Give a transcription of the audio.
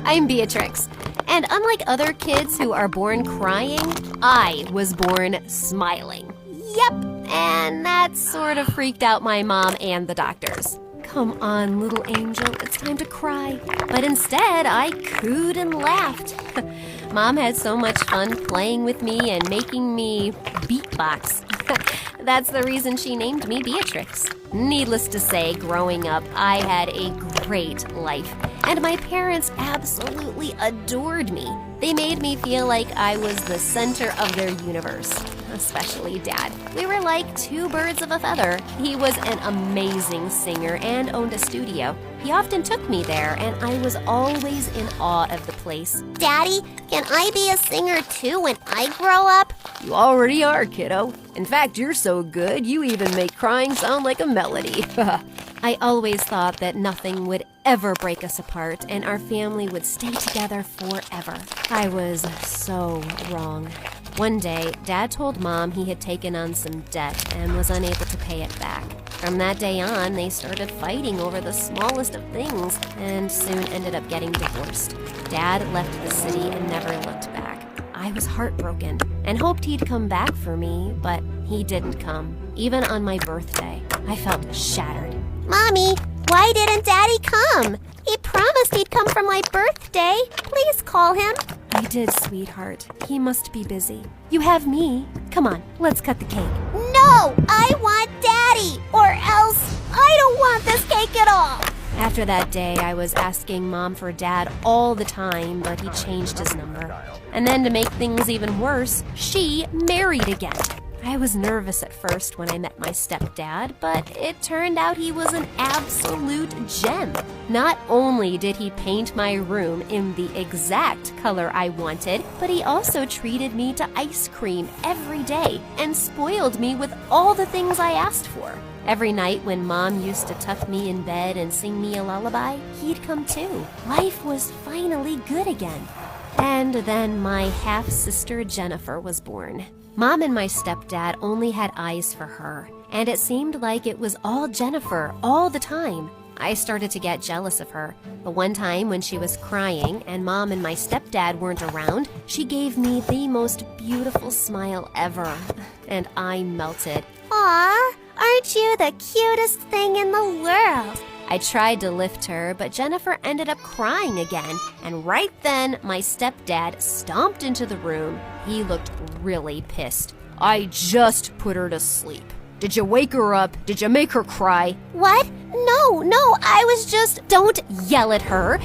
I'm Beatrix. And unlike other kids who are born crying, I was born smiling. Yep, and that sort of freaked out my mom and the doctors. Come on, little angel, it's time to cry. But instead, I cooed and laughed. Mom had so much fun playing with me and making me beatbox. That's the reason she named me Beatrix. Needless to say, growing up, I had a great life, and my parents absolutely adored me. They made me feel like I was the center of their universe, especially Dad. We were like two birds of a feather. He was an amazing singer and owned a studio. He often took me there, and I was always in awe of the place. Daddy, can I be a singer too when I grow up? You already are, kiddo. In fact, you're so good, you even make crying sound like a melody. I always thought that nothing would ever break us apart and our family would stay together forever. I was so wrong. One day, Dad told Mom he had taken on some debt and was unable to pay it back. From that day on, they started fighting over the smallest of things and soon ended up getting divorced. Dad left the city and never looked back. I was heartbroken and hoped he'd come back for me, but he didn't come. Even on my birthday, I felt shattered. Mommy, why didn't Daddy come? He promised he'd come for my birthday. Please call him. I did, sweetheart. He must be busy. You have me. Come on, let's cut the cake. No, I want Daddy, or else I don't want this cake at all. After that day, I was asking Mom for Dad all the time, but he changed his number. And then to make things even worse, she married again. I was nervous at first when I met my stepdad, but it turned out he was an absolute gem. Not only did he paint my room in the exact color I wanted, but he also treated me to ice cream every day and spoiled me with all the things I asked for. Every night when Mom used to tuck me in bed and sing me a lullaby, he'd come too. Life was finally good again. And then my half-sister Jennifer was born. Mom and my stepdad only had eyes for her, and it seemed like it was all Jennifer all the time. I started to get jealous of her. But one time when she was crying and Mom and my stepdad weren't around, she gave me the most beautiful smile ever, and I melted. Aw, aren't you the cutest thing in the world? I tried to lift her, but Jennifer ended up crying again, and right then my stepdad stomped into the room. He looked really pissed. I just put her to sleep. Did you wake her up? Did you make her cry? What? No, I was just... Don't yell at her.